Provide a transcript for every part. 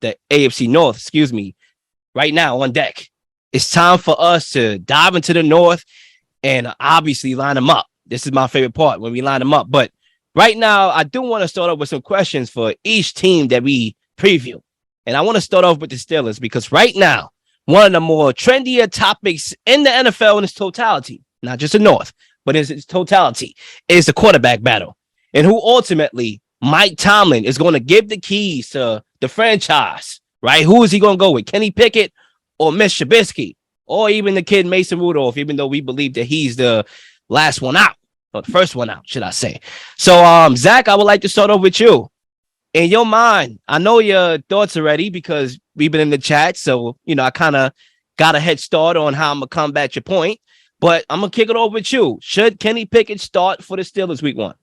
the AFC North, excuse me, right now on deck. It's time for us to dive into the North and obviously line them up. This is my favorite part when we line them up. But right now, I do want to start off with some questions for each team that we preview. And I want to start off with the Steelers because right now, one of the more trendier topics in the NFL in its totality, not just the North, but in its totality, is the quarterback battle. And who ultimately Mike Tomlin is going to give the keys to the franchise, right? Who is he going to go with? Kenny Pickett or Mitch Trubisky? Or even the kid Mason Rudolph, even though we believe that he's the last one out, or the first one out, should I say. So, Zach, I would like to start off with you. In your mind, I know your thoughts already because we've been in the chat. So, I kind of got a head start on how I'm going to combat your point. But I'm going to kick it over with you. Should Kenny Pickett start for the Steelers week 1?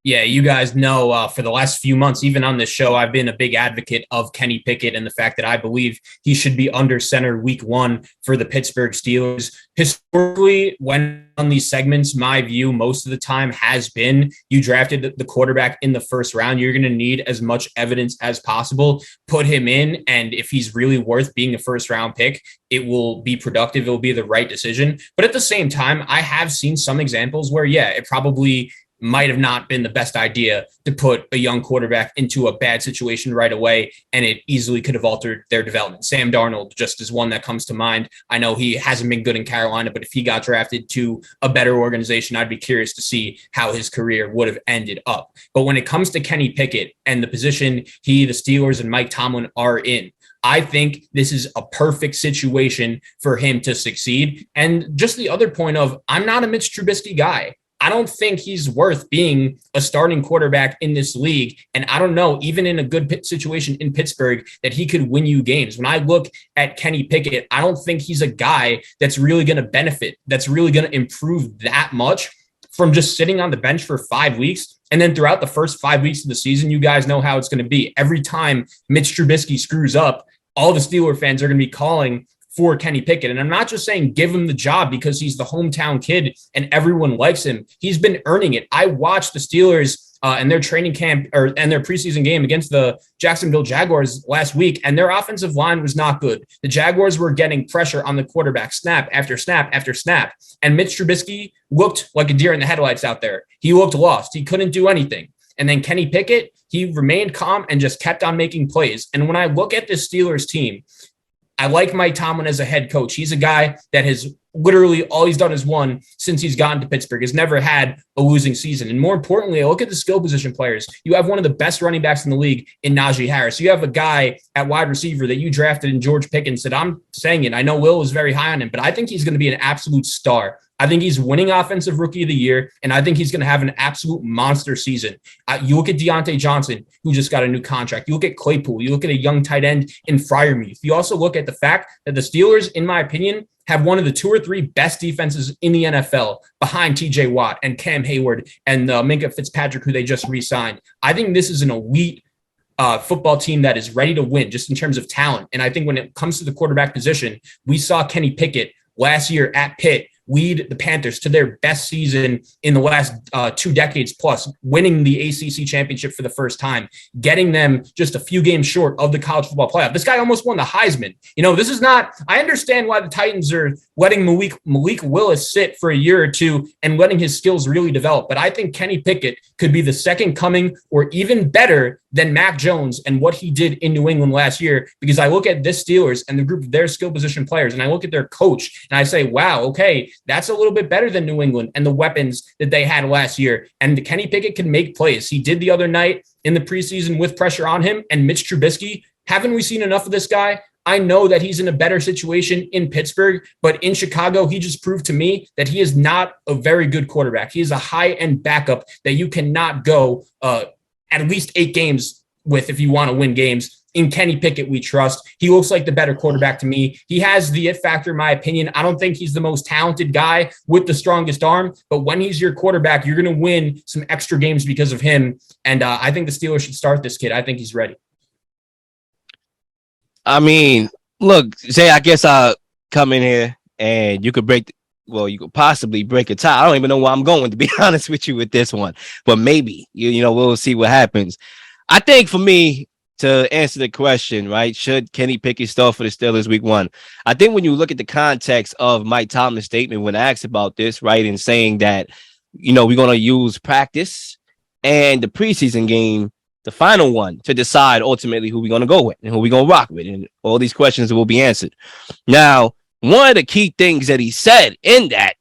Yeah, you guys know for the last few months, even on this show, I've been a big advocate of Kenny Pickett and the fact that I believe he should be under center week 1 for the Pittsburgh Steelers. Historically, when on these segments, my view most of the time has been you drafted the quarterback in the first round. You're going to need as much evidence as possible. Put him in, and if he's really worth being a first round pick, it will be productive. It will be the right decision. But at the same time, I have seen some examples where, it probably might have not been the best idea to put a young quarterback into a bad situation right away, and it easily could have altered their development. Sam Darnold just is one that comes to mind. I know he hasn't been good in Carolina, but if he got drafted to a better organization, I'd be curious to see how his career would have ended up. But when it comes to Kenny Pickett and the position the Steelers and Mike Tomlin are in, I think this is a perfect situation for him to succeed. And just the other point of, I'm not a Mitch Trubisky guy. I don't think he's worth being a starting quarterback in this league. And I don't know, even in a good situation in Pittsburgh, that he could win you games. When I look at Kenny Pickett, I don't think he's a guy that's really going to benefit, that's really going to improve that much from just sitting on the bench for 5 weeks. And then throughout the first 5 weeks of the season, you guys know how it's going to be. Every time Mitch Trubisky screws up, all the Steeler fans are going to be calling for Kenny Pickett. And I'm not just saying give him the job because he's the hometown kid and everyone likes him. He's been earning it. I watched the Steelers and their training camp and their preseason game against the Jacksonville Jaguars last week, and their offensive line was not good. The Jaguars were getting pressure on the quarterback snap after snap after snap. And Mitch Trubisky looked like a deer in the headlights out there. He looked lost. He couldn't do anything. And then Kenny Pickett, he remained calm and just kept on making plays. And when I look at this Steelers team, I like Mike Tomlin as a head coach. He's a guy that has literally all he's done is won since he's gotten to Pittsburgh. Has never had a losing season. And more importantly, I look at the skill position players. You have one of the best running backs in the league in Najee Harris. You have a guy at wide receiver that you drafted in George Pickens that I'm saying it. I know Will is very high on him, but I think he's going to be an absolute star. I think he's winning Offensive Rookie of the Year, and I think he's going to have an absolute monster season. You look at Deontay Johnson, who just got a new contract. You look at Claypool. You look at a young tight end in Freiermuth. You also look at the fact that the Steelers, in my opinion, have one of the 2 or 3 best defenses in the NFL behind TJ Watt and Cam Hayward and Minkah Fitzpatrick, who they just re-signed. I think this is an elite football team that is ready to win just in terms of talent. And I think when it comes to the quarterback position, we saw Kenny Pickett last year at Pitt lead the Panthers to their best season in the last 2 decades plus, winning the ACC championship for the first time, getting them just a few games short of the college football playoff. This guy almost won the Heisman. This is not, I understand why the Titans are letting Malik Willis sit for a year or two and letting his skills really develop. But I think Kenny Pickett could be the second coming or even better than Mac Jones and what he did in New England last year, because I look at this Steelers and the group of their skill position players, and I look at their coach and I say, wow, okay, that's a little bit better than New England and the weapons that they had last year. And Kenny Pickett can make plays. He did the other night in the preseason with pressure on him. And Mitch Trubisky, haven't we seen enough of this guy? I know that he's in a better situation in Pittsburgh, but in Chicago, he just proved to me that he is not a very good quarterback. He is a high-end backup that you cannot go at least 8 games with if you want to win games. In Kenny Pickett, we trust. He looks like the better quarterback to me. He has the it factor, in my opinion. I don't think he's the most talented guy with the strongest arm, but when he's your quarterback, you're going to win some extra games because of him. And I think the Steelers should start this kid. I think he's ready. I mean, look, Zay, I guess I'll come in here and you could possibly break a tie. I don't even know where I'm going, to be honest with you, with this one, but maybe, we'll see what happens. I think for me, to answer the question, right? Should Kenny Pickett start for the Steelers week 1? I think when you look at the context of Mike Tomlin's statement when asked about this, right, and saying that, we're going to use practice and the preseason game, the final one, to decide ultimately who we're going to go with and who we're going to rock with. And all these questions will be answered. Now, one of the key things that he said in that,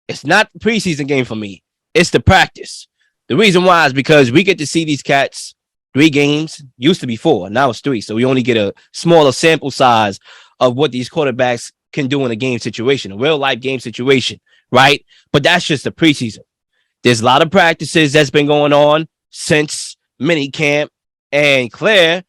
it's not the preseason game for me. It's the practice. The reason why is because we get to see these cats 3 games, used to be 4, now it's 3. So we only get a smaller sample size of what these quarterbacks can do in a game situation, a real life game situation, right? But that's just the preseason. There's a lot of practices that's been going on since mini camp, and Claire,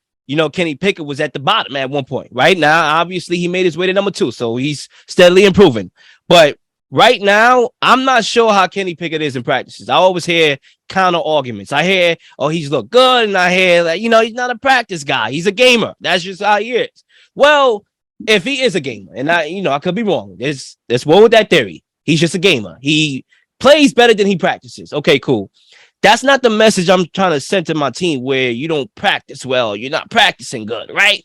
Kenny Pickett was at the bottom at one point. Right now, obviously, he made his way to number 2, so he's steadily improving. But right now, I'm not sure how Kenny Pickett is in practices. I always hear counter arguments. I hear, he's look good, and I hear that, he's not a practice guy. He's a gamer. That's just how he is. Well, if he is a gamer, and I could be wrong. There's one with that theory. He's just a gamer. He plays better than he practices. Okay, cool. That's not the message I'm trying to send to my team, where you don't practice well, you're not practicing good, right?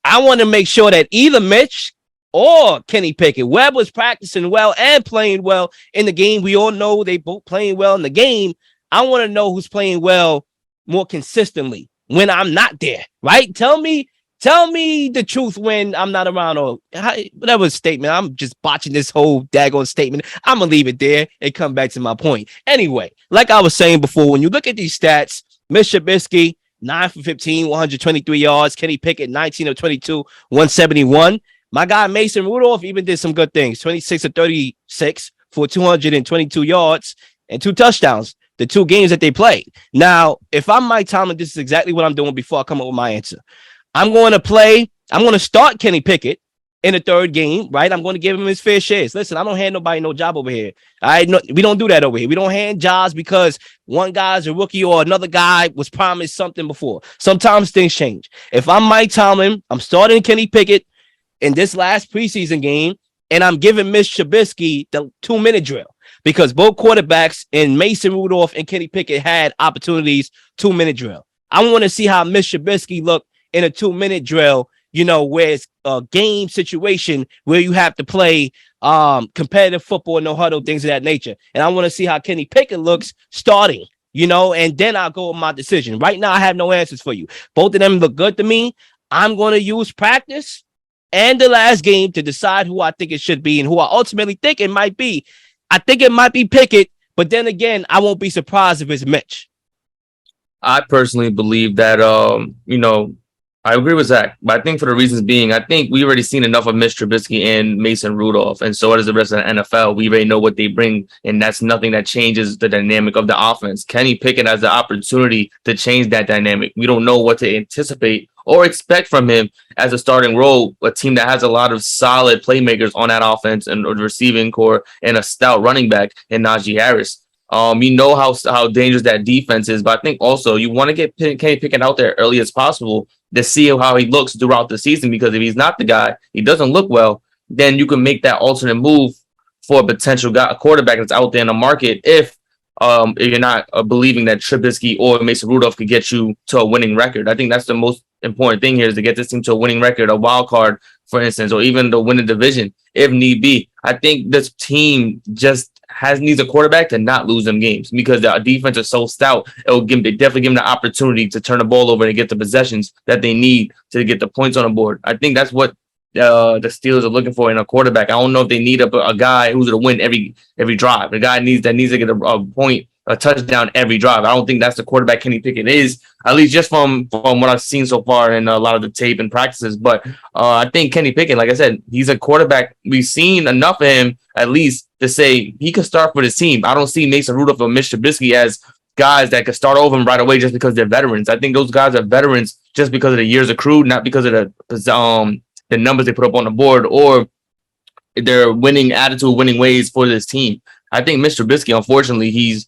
I want to make sure that either Mitch or Kenny Pickett, Webb was practicing well and playing well in the game. We all know they both playing well in the game. I want to know who's playing well more consistently when I'm not there, right? Tell me the truth when I'm not around, or whatever statement. I'm just botching this whole daggone statement. I'm going to leave it there and come back to my point. Anyway, like I was saying before, when you look at these stats, Mitch Trubisky, 9 for 15, 123 yards. Kenny Pickett, 19 of 22, 171. My guy Mason Rudolph even did some good things. 26 of 36 for 222 yards and 2 touchdowns, the 2 games that they played. Now, if I'm Mike Tomlin, this is exactly what I'm doing before I come up with my answer. I'm going to start Kenny Pickett in the 3rd game, right? I'm going to give him his fair shares. Listen, I don't hand nobody no job over here. We don't do that over here. We don't hand jobs because one guy's a rookie or another guy was promised something before. Sometimes things change. If I'm Mike Tomlin, I'm starting Kenny Pickett in this last preseason game, and I'm giving Mitch Trubisky the 2-minute drill because both quarterbacks in Mason Rudolph and Kenny Pickett had opportunities 2-minute drill. I want to see how Mitch Trubisky looked in a 2-minute drill, where it's a game situation where you have to play competitive football, no huddle, things of that nature. And I want to see how Kenny Pickett looks starting, and then I'll go with my decision. Right now, I have no answers for you. Both of them look good to me. I'm going to use practice and the last game to decide who I think it should be and who I ultimately think it might be. I think it might be Pickett, but then again, I won't be surprised if it's Mitch. I personally believe that, I agree with Zach, but I think for the reasons being, I think we already seen enough of Mitch Trubisky and Mason Rudolph, and so does the rest of the NFL. We already know what they bring, and that's nothing that changes the dynamic of the offense. Kenny Pickett has the opportunity to change that dynamic. We don't know what to anticipate or expect from him as a starting role, a team that has a lot of solid playmakers on that offense and the receiving core and a stout running back in Najee Harris. You know how dangerous that defense is, but I think also you want to get Kenny Pickett out there early as possible to see how he looks throughout the season, because if he's not the guy, he doesn't look well, then you can make that alternate move for a potential guy, a quarterback that's out there in the market if you're not believing that Trubisky or Mason Rudolph could get you to a winning record. I think that's the most important thing here, is to get this team to a winning record, a wild card, for instance, or even to win a division if need be. I think this team just needs a quarterback to not lose them games, because the defense is so stout. They definitely give them the opportunity to turn the ball over and get the possessions that they need to get the points on the board. I think that's what the Steelers are looking for in a quarterback. I don't know if they need a guy who's going to win every drive. A guy needs to get a touchdown every drive. I don't think that's the quarterback Kenny Pickett is, at least just from what I've seen so far in a lot of the tape and practices. But I think Kenny Pickett, like I said, he's a quarterback. We've seen enough of him, at least, to say he could start for this team. I don't see Mason Rudolph or Mitch Trubisky as guys that could start over him right away just because they're veterans. I think those guys are veterans just because of the years accrued, not because of the numbers they put up on the board or their winning attitude, winning ways for this team. I think Mitch Trubisky, unfortunately, he's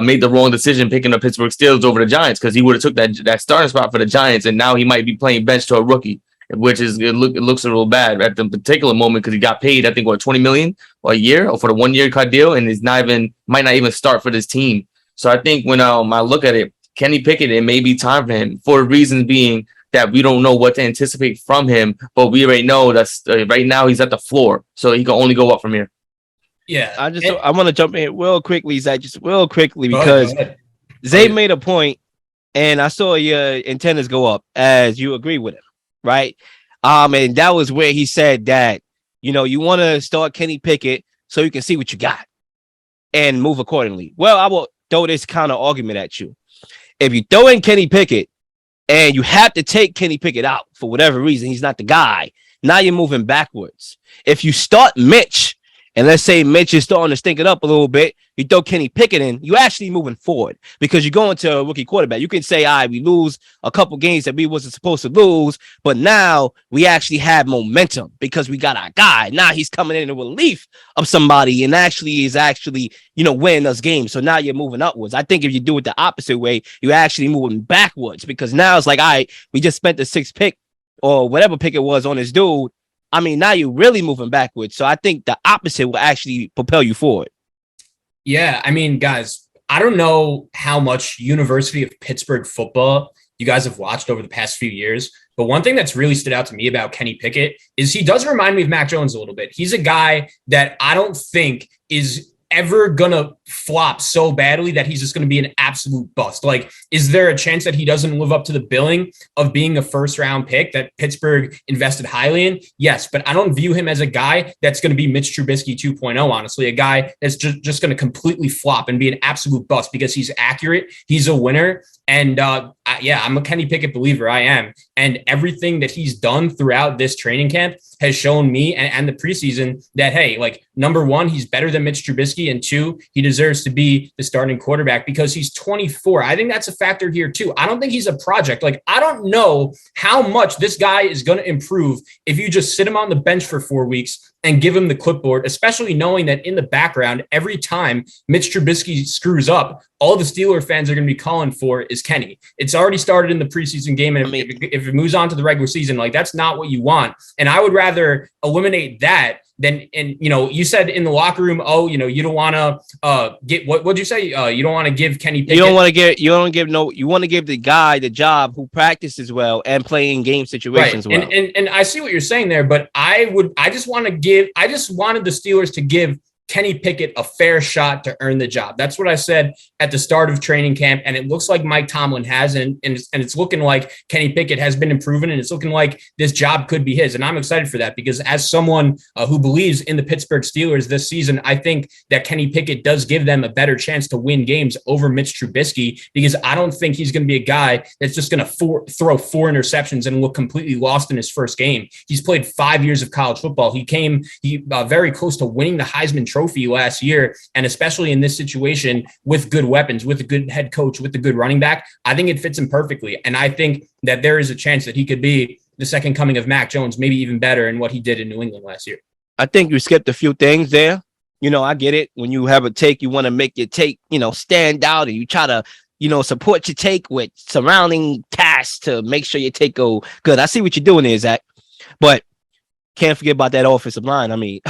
made the wrong decision picking up Pittsburgh Steelers over the Giants, because he would have took that starting spot for the Giants, and now he might be playing bench to a rookie, which is it looks a little bad at the particular moment, because he got paid, I think, $20 million a year or for the 1-year cut deal, and might not even start for this team. So I think when I look at it, Kenny Pickett, it may be time for him, for reasons being that we don't know what to anticipate from him, but we already know that's right now he's at the floor, so he can only go up from here. Yeah, I want to jump in real quickly, Zach, just real quickly, because Zay made a point, and I saw your antennas go up as you agree with him, right? And that was where he said that, you want to start Kenny Pickett so you can see what you got and move accordingly. Well, I will throw this kind of argument at you. If you throw in Kenny Pickett and you have to take Kenny Pickett out for whatever reason, he's not the guy. Now you're moving backwards. If you start Mitch, and let's say Mitch is starting to stink it up a little bit, you throw Kenny Pickett in, you're actually moving forward because you're going to a rookie quarterback. You can say, all right, we lose a couple games that we wasn't supposed to lose, but now we actually have momentum because we got our guy. Now he's coming in relief of somebody and is winning us games. So now you're moving upwards. I think if you do it the opposite way, you're actually moving backwards because now it's like, all right, we just spent the 6th pick or whatever pick it was on this dude. I mean, now you're really moving backwards. So I think the opposite will actually propel you forward. Yeah, I mean, guys, I don't know how much University of Pittsburgh football you guys have watched over the past few years, but one thing that's really stood out to me about Kenny Pickett is he does remind me of Mac Jones a little bit. He's a guy that I don't think is ever gonna flop so badly that he's just gonna be an absolute bust. Like, is there a chance that he doesn't live up to the billing of being a 1st-round pick that Pittsburgh invested highly in? Yes, but I don't view him as a guy that's going to be Mitch Trubisky 2.0, honestly, a guy that's just going to completely flop and be an absolute bust because he's accurate, he's a winner, and I'm a Kenny Pickett believer, I am, and everything that he's done throughout this training camp has shown me and the preseason that, hey, like, number one, he's better than Mitch Trubisky, and 2, he deserves to be the starting quarterback because he's 24. I think that's a factor here too. I don't think he's a project. Like, I don't know how much this guy is going to improve if you just sit him on the bench for 4 weeks and give him the clipboard, especially knowing that in the background, every time Mitch Trubisky screws up, all the Steeler fans are going to be calling for is Kenny. It's already started in the preseason game. And if it moves on to the regular season, like, that's not what you want. And I would rather eliminate that than, and, you said in the locker room, you don't want to get, what'd you say? You don't want to give Kenny Pickett. You want to give the guy the job who practices well and play in game situations well. And I see what you're saying there, but I just wanted the Steelers to give Kenny Pickett a fair shot to earn the job. That's what I said at the start of training camp, and it looks like Mike Tomlin has, and it's looking like Kenny Pickett has been improving, and it's looking like this job could be his. And I'm excited for that because as someone who believes in the Pittsburgh Steelers this season, I think that Kenny Pickett does give them a better chance to win games over Mitch Trubisky because I don't think he's going to be a guy that's just going to throw 4 interceptions and look completely lost in his first game. He's played 5 years of college football. He very close to winning the Heisman Trophy last year, and especially in this situation with good weapons, with a good head coach, with a good running back, I think it fits him perfectly. And I think that there is a chance that he could be the second coming of Mac Jones, maybe even better in what he did in New England last year. I think you skipped a few things there. I get it. When you have a take, you want to make your take, stand out, and you try to, support your take with surrounding tasks to make sure your take go good. I see what you're doing there, Zach, but can't forget about that offensive line. I mean,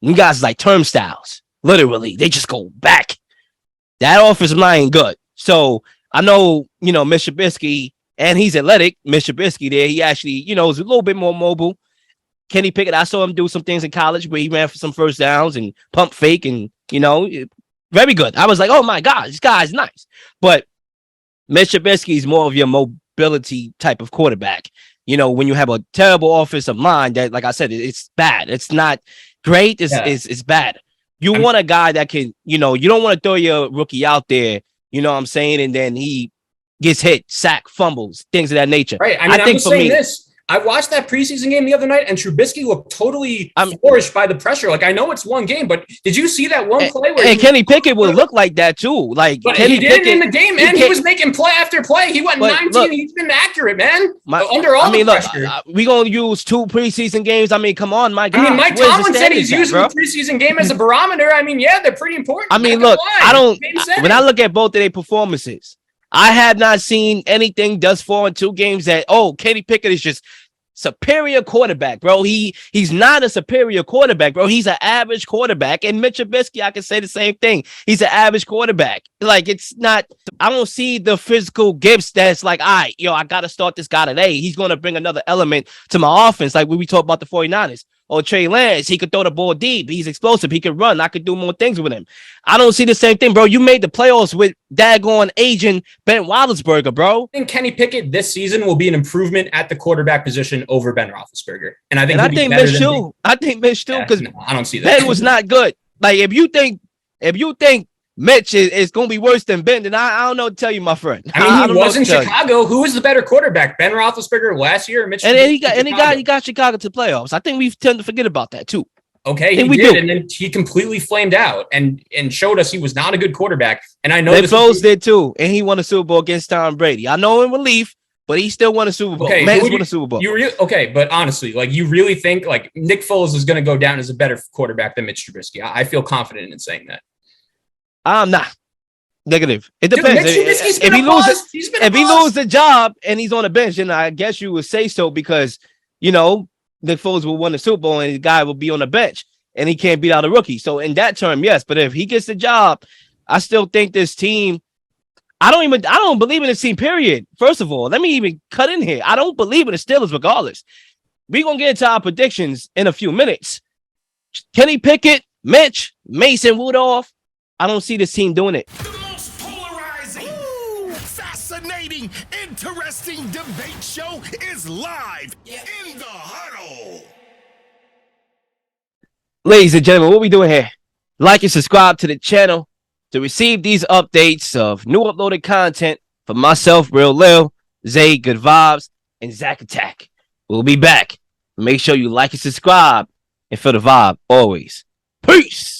you guys like turnstiles. Literally, they just go back. That offensive line ain't good. So I know, Mitch Trubisky, and he's athletic. Mitch Trubisky there, he actually, is a little bit more mobile. Kenny Pickett, I saw him do some things in college where he ran for some first downs and pump fake and, very good. I was like, oh my God, this guy's nice. But Mitch Trubisky is more of your mobility type of quarterback. When you have a terrible offensive line that, like I said, it's bad. It's not great. It's bad. You want a guy that can, you don't want to throw your rookie out there, you know what I'm saying? And then he gets hit, sack, fumbles, things of that nature. Right. I think for me, I watched that preseason game the other night, and Trubisky looked totally flourished by the pressure. Like, I know it's one game, but did you see that one play where Kenny Pickett would look like that too? Like, Kenny Pickett in the game, man. He was making play after play. He went 19. He's been accurate, man. Under all the pressure. We gonna use 2 preseason games. I mean, come on, my God. Mike Tomlin said he's using the preseason game as a barometer. I mean, yeah, they're pretty important. I mean, look, when I look at both of their performances, I have not seen anything thus far in 2 games that, Kenny Pickett is just superior quarterback, bro. He's not a superior quarterback, bro. He's an average quarterback. And Mitch Trubisky, I can say the same thing. He's an average quarterback. Like, it's not, I don't see the physical gifts that's like, all right, I got to start this guy today. He's going to bring another element to my offense. Like when we talk about the 49ers. Or Trey Lance, he could throw the ball deep. He's explosive. He could run. I could do more things with him. I don't see the same thing, bro. You made the playoffs with daggone aging Ben Roethlisberger, bro. I think Kenny Pickett this season will be an improvement at the quarterback position over Ben Roethlisberger. And I think Mitch too. I think Mitch too, because I don't see that. Ben was not good. Like if you think Mitch is going to be worse than Ben, then I don't know what to tell you, my friend. I mean, he was in Chicago. Who was the better quarterback, Ben Roethlisberger last year or Mitch? And then he got Chicago to playoffs. I think we tend to forget about that too. Okay, he did, and then he completely flamed out and showed us he was not a good quarterback. And I know Nick Foles did too, and he won a Super Bowl against Tom Brady. I know in relief, but he still won a Super Bowl. Okay, Man's won a Super Bowl. But honestly, like you really think like Nick Foles is going to go down as a better quarterback than Mitch Trubisky? I feel confident in saying that. I'm not. Negative. It depends. Dude, if he loses the job and he's on the bench, then I guess you would say so because Nick Foles will win the Super Bowl and the guy will be on the bench and he can't beat out a rookie. So in that term, yes. But if he gets the job, I still think this team. I don't believe in this team. Period. First of all, let me even cut in here. I don't believe in the Steelers, regardless. We're gonna get into our predictions in a few minutes. Kenny Pickett, Mitch, Mason Rudolph. I don't see this team doing it. The most polarizing, fascinating, interesting debate show is live in the huddle. Ladies and gentlemen, what we doing here? Like and subscribe to the channel to receive these updates of new uploaded content from myself, Real Lil, Zay, Good Vibes, and Zac Attack. We'll be back. Make sure you like and subscribe and feel the vibe always. Peace.